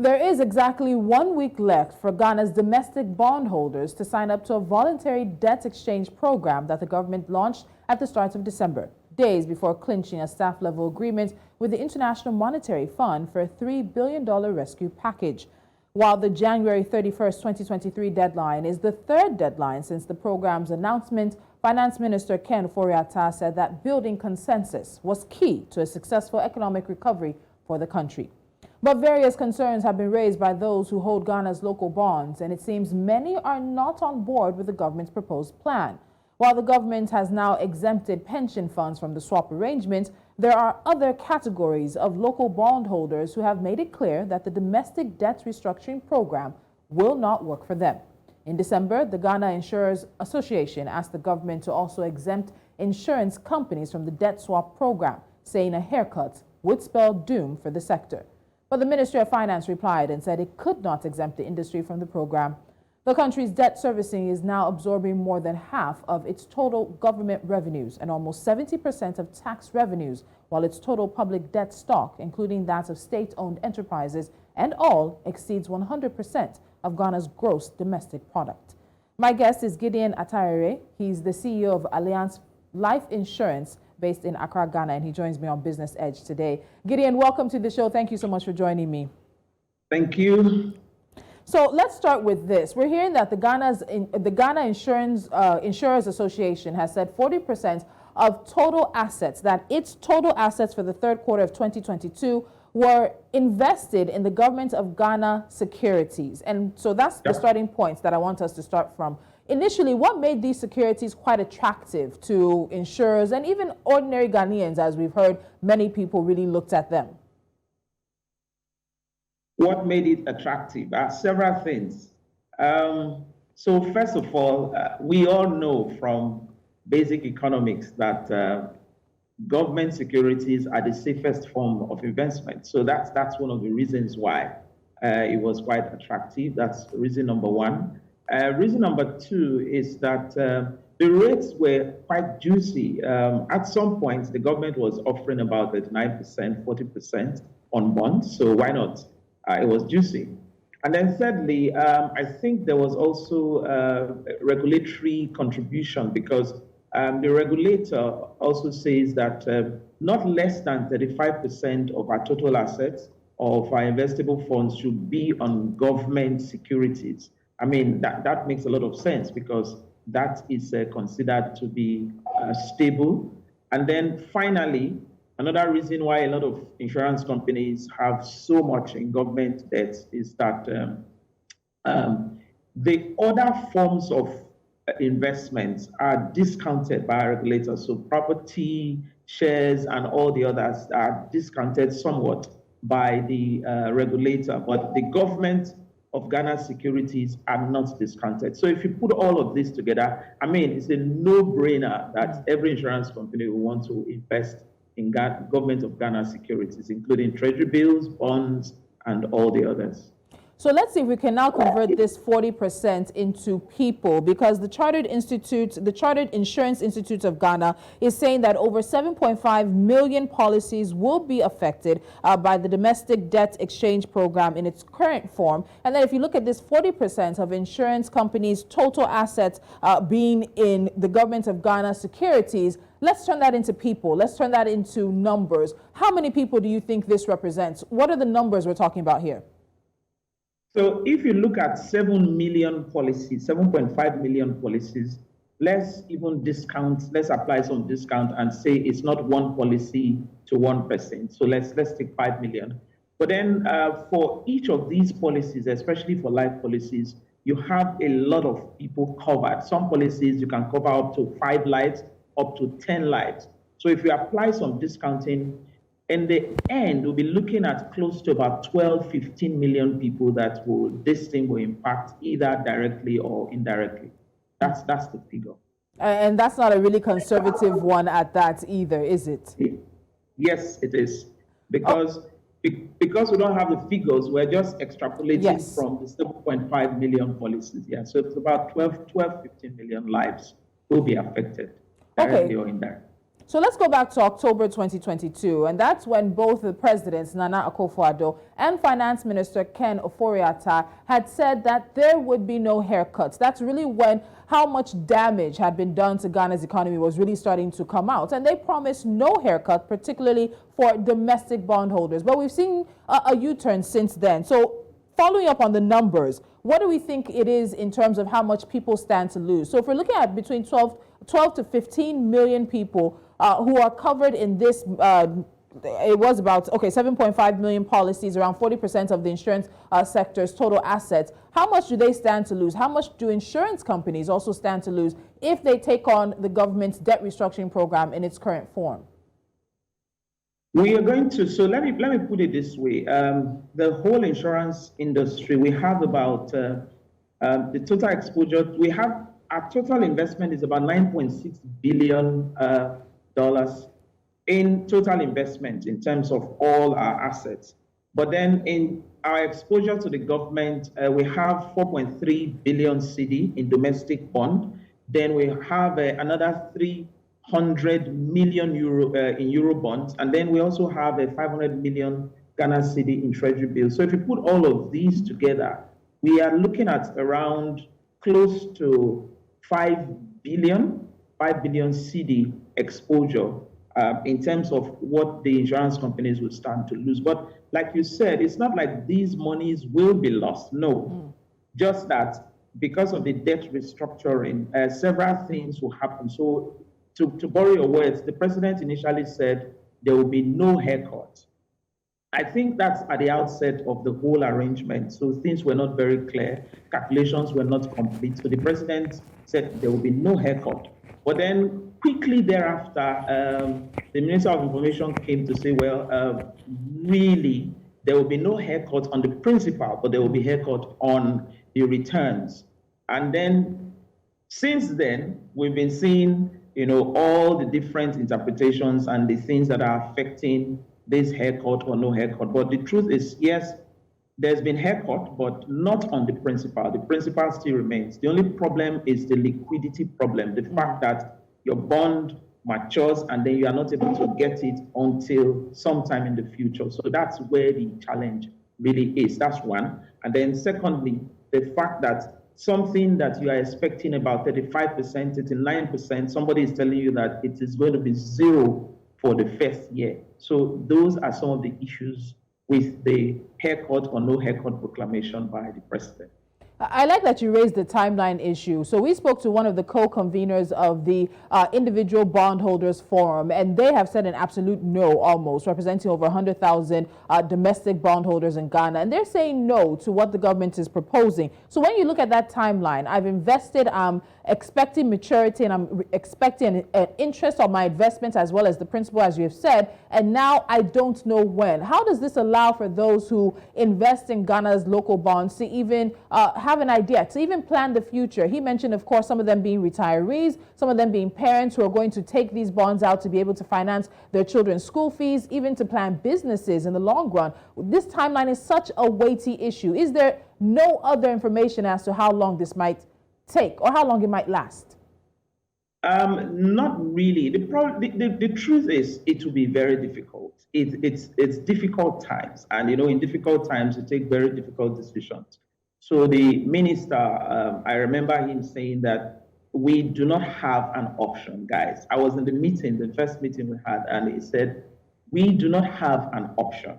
There is exactly 1 week left for Ghana's domestic bondholders to sign up to a voluntary debt exchange program that the government launched at the start of December, days before clinching a staff-level agreement with the International Monetary Fund for a $3 billion rescue package. While the January 31st, 2023 deadline is the third deadline since the program's announcement, Finance Minister Ken Ofori-Atta said that building consensus was key to a successful economic recovery for the country. But various concerns have been raised by those who hold Ghana's local bonds, and it seems many are not on board with the government's proposed plan. While the government has now exempted pension funds from the swap arrangement, there are other categories of local bondholders who have made it clear that the domestic debt restructuring program will not work for them. In December, the Ghana Insurers Association asked the government to also exempt insurance companies from the debt swap program, saying a haircut would spell doom for the sector. But the Ministry of Finance replied and said it could not exempt the industry from the program. The country's debt servicing is now absorbing more than half of its total government revenues and almost 70% of tax revenues, while its total public debt stock, including that of state-owned enterprises and all, exceeds 100% of Ghana's gross domestic product. My guest is Gideon Ataraire. He's the CEO of Allianz Life Insurance based in Accra, Ghana, and he joins me on Business Edge today. Gideon, welcome to the show. Thank you so much for joining me. Thank you. So let's start with this. We're hearing that the Ghana Insurers Association has said 40% of total assets, that its total assets for the third quarter of 2022 were invested in the government of Ghana securities. And so that's the starting point that I want us to start from. Initially, what made these securities quite attractive to insurers and even ordinary Ghanaians, as we've heard many people really looked at them? What made it attractive? Several things. So first of all, we all know from basic economics that government securities are the safest form of investment. So that's one of the reasons why it was quite attractive. That's reason number one. Reason number two is that the rates were quite juicy. At some point, the government was offering about 39%, 40% on bonds. So why not? It was juicy. And then thirdly, I think there was also a regulatory contribution because the regulator also says that not less than 35% of our total assets of our investable funds should be on government securities. I mean, that makes a lot of sense because that is considered to be stable. And then finally, another reason why a lot of insurance companies have so much in government debt is that the other forms of investments are discounted by regulators. So property, shares, and all the others are discounted somewhat by the regulator, but the government of Ghana securities are not discounted. So if you put all of this together, I mean, it's a no-brainer that every insurance company will want to invest in government of Ghana securities, including treasury bills, bonds, and all the others. So let's see if we can now convert this 40% into people, because the Chartered Insurance Institute of Ghana is saying that over 7.5 million policies will be affected by the domestic debt exchange program in its current form. And then if you look at this 40% of insurance companies' total assets being in the government of Ghana securities, let's turn that into people. Let's turn that into numbers. How many people do you think this represents? What are the numbers we're talking about here? So if you look at 7 million policies, 7.5 million policies, let's even discount, let's apply some discount and say it's not one policy to one person. So let's take 5 million. But then for each of these policies, especially for life policies, you have a lot of people covered. Some policies you can cover up to 5 lives, up to 10 lives. So if you apply some discounting, in the end, we'll be looking at close to about 12, 15 million people that this thing will impact either directly or indirectly. That's the figure. And that's not a really conservative one at that either, is it? Yes, it is. Because we don't have the figures, we're just extrapolating from the 7.5 million policies. Yeah, so it's about 12, 15 million lives will be affected directly or indirectly. So let's go back to October 2022, and that's when both the presidents, Nana Akufo-Addo and Finance Minister Ken Ofori-Atta, had said that there would be no haircuts. That's really when how much damage had been done to Ghana's economy was really starting to come out. And they promised no haircut, particularly for domestic bondholders. But we've seen a U-turn since then. So following up on the numbers, what do we think it is in terms of how much people stand to lose? So if we're looking at between 12 to 15 million people who are covered in this, it was about, 7.5 million policies, around 40% of the insurance sector's total assets. How much do they stand to lose? How much do insurance companies also stand to lose if they take on the government's debt restructuring program in its current form? We are going to, so let me put it this way. The whole insurance industry, we have about the total exposure, our total investment is about $9.6 billion in total investment in terms of all our assets. But then in our exposure to the government, we have 4.3 billion CD in domestic bond. Then we have another 300 million euro in euro bonds. And then we also have a 500 million Ghana CD in treasury bills. So if you put all of these together, we are looking at around close to 5 billion CD exposure in terms of what the insurance companies will stand to lose. But like you said, it's not like these monies will be lost. No, just that because of the debt restructuring, several things will happen. So to borrow your words, the president initially said there will be no haircut. I think that's at the outset of the whole arrangement. So things were not very clear. Calculations were not complete. So the president said there will be no haircut. But then quickly thereafter, the Minister of Information came to say, well, really, there will be no haircut on the principal, but there will be haircut on the returns. And then since then, we've been seeing, all the different interpretations and the things that are affecting this haircut or no haircut. But the truth is, yes, there's been haircut, but not on the principal. The principal still remains. The only problem is the liquidity problem, the fact that your bond matures and then you are not able to get it until sometime in the future. So that's where the challenge really is. That's one. And then secondly, the fact that something that you are expecting about 35%, 39%, somebody is telling you that it is going to be zero for the first year. So those are some of the issues with the haircut or no haircut proclamation by the president. I like that you raised the timeline issue. So we spoke to one of the co-conveners of the Individual Bondholders Forum, and they have said an absolute no almost, representing over 100,000 domestic bondholders in Ghana. And they're saying no to what the government is proposing. So when you look at that timeline, I've invested, I'm expecting maturity, and I'm expecting an interest on my investment as well as the principal, as you have said, and now I don't know when. How does this allow for those who invest in Ghana's local bonds to even have an idea, to even plan the future? He mentioned, of course, some of them being retirees, some of them being parents who are going to take these bonds out to be able to finance their children's school fees, even to plan businesses in the long run. This timeline is such a weighty issue. Is there no other information as to how long this might take or how long it might last? Not really. The truth is it will be very difficult. It's difficult times, and in difficult times you take very difficult decisions. So the minister, I remember him saying that we do not have an option, guys. I was in the meeting, the first meeting we had, and he said, we do not have an option.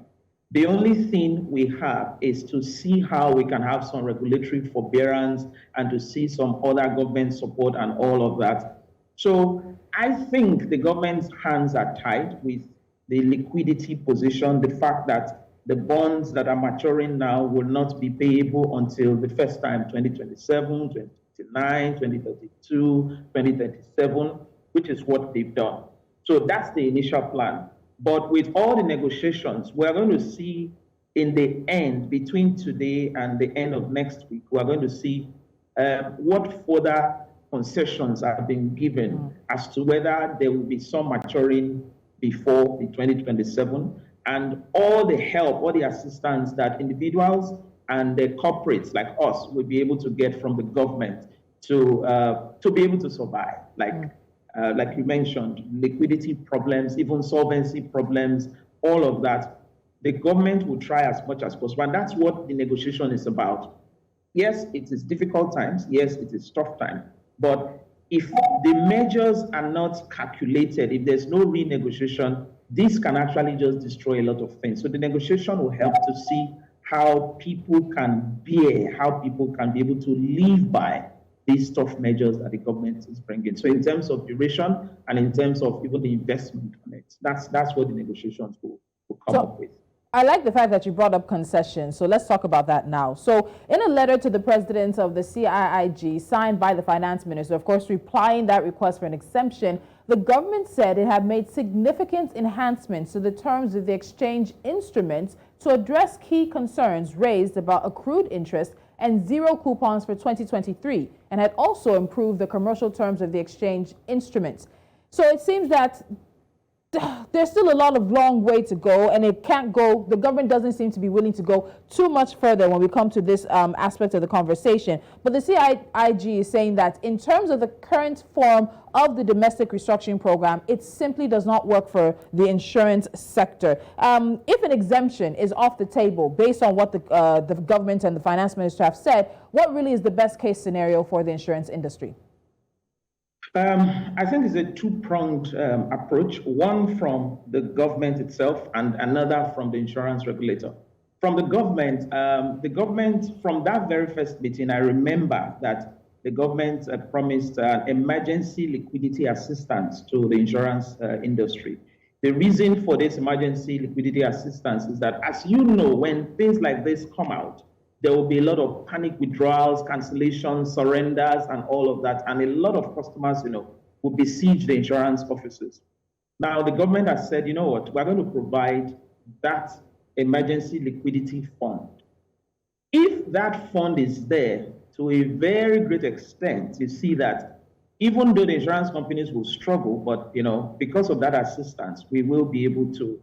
The only thing we have is to see how we can have some regulatory forbearance and to see some other government support and all of that. So I think the government's hands are tied with the liquidity position, the fact that the bonds that are maturing now will not be payable until the first time 2027, 2029, 2032, 2037, which is what they've done. So that's the initial plan. But with all the negotiations, we're going to see in the end, between today and the end of next week, we're going to see what further concessions are being given as to whether there will be some maturing before the 2027, and all the help, all the assistance that individuals and the corporates like us will be able to get from the government to be able to survive. like you mentioned, liquidity problems, even solvency problems, all of that, the government will try as much as possible. And that's what the negotiation is about. Yes, it is difficult times. Yes, it is tough time. But if the measures are not calculated, if there's no renegotiation, this can actually just destroy a lot of things. So the negotiation will help to see how people can bear, how people can be able to live by these tough measures that the government is bringing. So in terms of duration and in terms of even the investment on it, that's what the negotiations will come up with. I like the fact that you brought up concessions, so let's talk about that now. So in a letter to the president of the CIIG signed by the finance minister, of course, replying that request for an exemption, the government said it had made significant enhancements to the terms of the exchange instruments to address key concerns raised about accrued interest and zero coupons for 2023, and had also improved the commercial terms of the exchange instruments. So it seems that there's still a lot of long way to go, and it can't go, the government doesn't seem to be willing to go too much further when we come to this aspect of the conversation. But the CIIG is saying that in terms of the current form of the domestic restructuring program, it simply does not work for the insurance sector. If an exemption is off the table based on what the government and the finance minister have said, what really is the best case scenario for the insurance industry? I think it's a two-pronged approach, one from the government itself and another from the insurance regulator. From the government, from that very first meeting, I remember that the government promised emergency liquidity assistance to the insurance industry. The reason for this emergency liquidity assistance is that, as you know, when things like this come out, there will be a lot of panic withdrawals, cancellations, surrenders, and all of that. And a lot of customers, will besiege the insurance offices. Now, the government has said, you know what, we're going to provide that emergency liquidity fund. If that fund is there to a very great extent, you see that even though the insurance companies will struggle, but, because of that assistance, we will be able to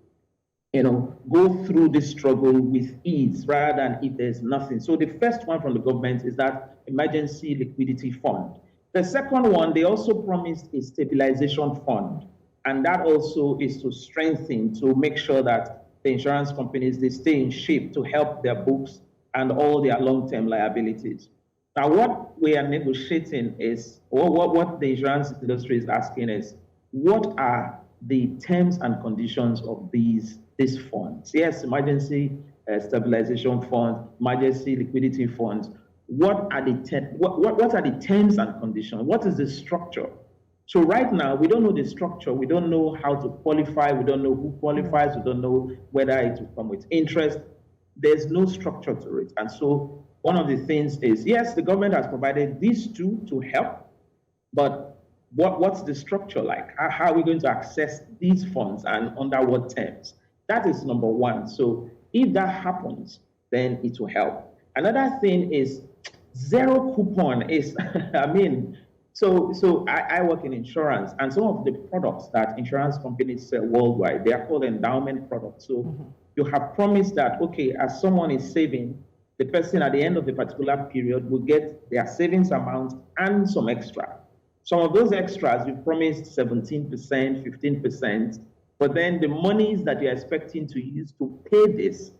go through this struggle with ease rather than if there's nothing. So the first one from the government is that emergency liquidity fund. The second one, they also promised a stabilization fund. And that also is to strengthen, to make sure that the insurance companies, they stay in shape to help their books and all their long-term liabilities. Now, what we are negotiating is, or what the insurance industry is asking is, what are the terms and conditions of these funds? Yes, emergency stabilization fund, emergency liquidity funds. What are the terms and conditions? What is the structure? So right now, we don't know the structure. We don't know how to qualify. We don't know who qualifies. We don't know whether it will come with interest. There's no structure to it. And so one of the things is, yes, the government has provided these two to help, but what's the structure like? How are we going to access these funds and under what terms? That is number one. So if that happens, then it will help. Another thing is zero coupon is, so I work in insurance, and some of the products that insurance companies sell worldwide, they are called endowment products. So you have promised that, okay, as someone is saving, the person at the end of a particular period will get their savings amount and some extra. Some of those extras, you promised 17%, 15%, but then the monies that you're expecting to use to pay this,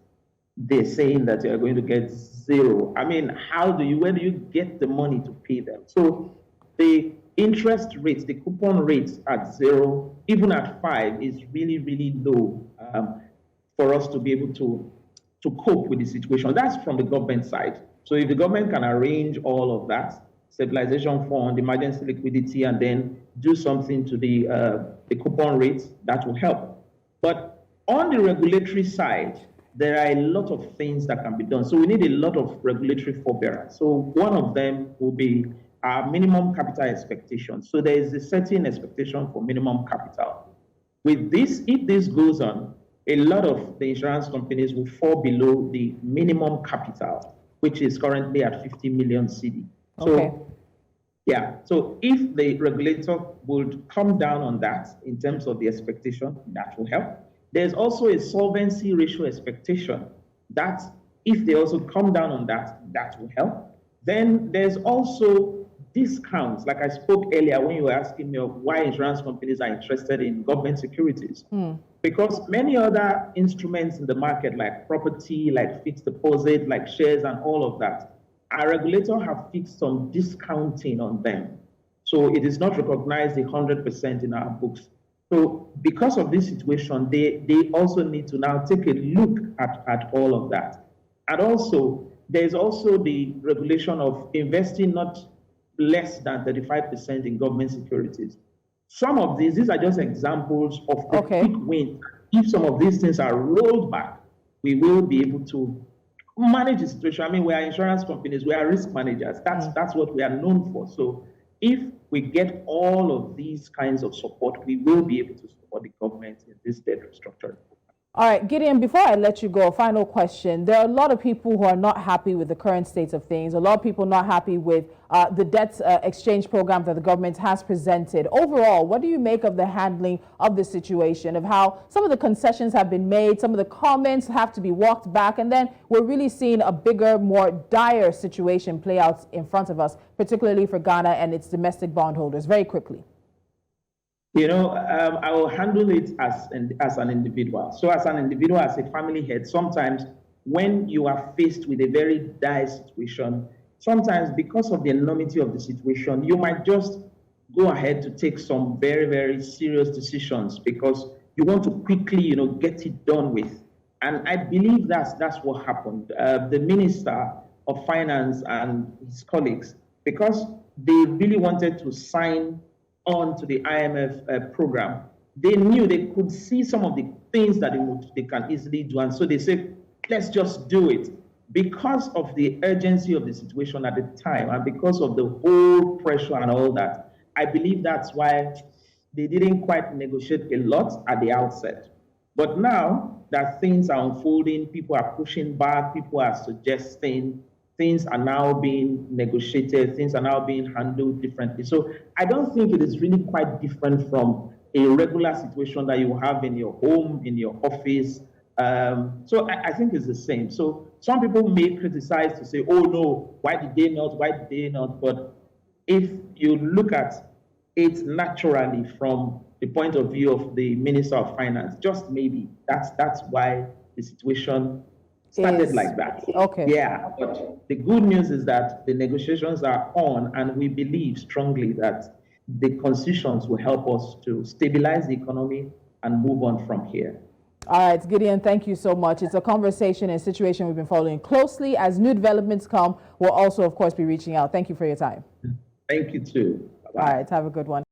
they're saying that you're going to get zero. Where do you get the money to pay them? So the interest rates, the coupon rates at 0, even at 5, is really, really low for us to be able to cope with the situation. That's from the government side. So if the government can arrange all of that, stabilization fund, emergency liquidity, and then do something to the coupon rates, that will help. But on the regulatory side, there are a lot of things that can be done. So we need a lot of regulatory forbearance. So one of them will be our minimum capital expectation. So there is a certain expectation for minimum capital. With this, if this goes on, a lot of the insurance companies will fall below the minimum capital, which is currently at 50 million CD. Okay. So if the regulator would come down on that in terms of the expectation, that will help. There's also a solvency ratio expectation that if they also come down on that, that will help. Then there's also discounts, like I spoke earlier when you were asking me of why insurance companies are interested in government securities. Because many other instruments in the market, like property, like fixed deposit, like shares and all of that, our regulator have fixed some discounting on them. So it is not recognized 100% in our books. So because of this situation, they also need to now take a look at all of that. And also, there's also the regulation of investing not less than 35% in government securities. Some of these are just examples of the quick wins. If some of these things are rolled back, we will be able to manage the situation. I mean, we are insurance companies, we are risk managers. That's what we are known for. So if we get all of these kinds of support, we will be able to support the government in this debt restructuring. All right, Gideon, before I let you go, final question. There are a lot of people who are not happy with the current state of things. A lot of people not happy with the debt exchange program that the government has presented. Overall, what do you make of the handling of the situation, of how some of the concessions have been made, some of the comments have to be walked back, and then we're really seeing a bigger, more dire situation play out in front of us, particularly for Ghana and its domestic bondholders? Very quickly. You know, I will handle it as an individual. So as an individual, as a family head, sometimes when you are faced with a very dire situation, sometimes because of the enormity of the situation, you might just go ahead to take some very, very serious decisions because you want to quickly, get it done with. And I believe that's what happened. The Minister of Finance and his colleagues, because they really wanted to sign on to the IMF program, they knew they could see some of the things that they can easily do. And so they said, let's just do it. Because of the urgency of the situation at the time and because of the whole pressure and all that, I believe that's why they didn't quite negotiate a lot at the outset. But now that things are unfolding, people are pushing back, people are suggesting, things are now being negotiated, things are now being handled differently. So I don't think it is really quite different from a regular situation that you have in your home, in your office. So I think it's the same. So some people may criticize to say, oh no, why did they not? But if you look at it naturally from the point of view of the Minister of Finance, just maybe that's why the situation started like that. Okay. Yeah, but the good news is that the negotiations are on, and we believe strongly that the concessions will help us to stabilize the economy and move on from here. All right, Gideon, thank you so much. It's a conversation and situation we've been following closely. As new developments come, we'll also, of course, be reaching out. Thank you for your time. Thank you, too. Bye-bye. All right, have a good one.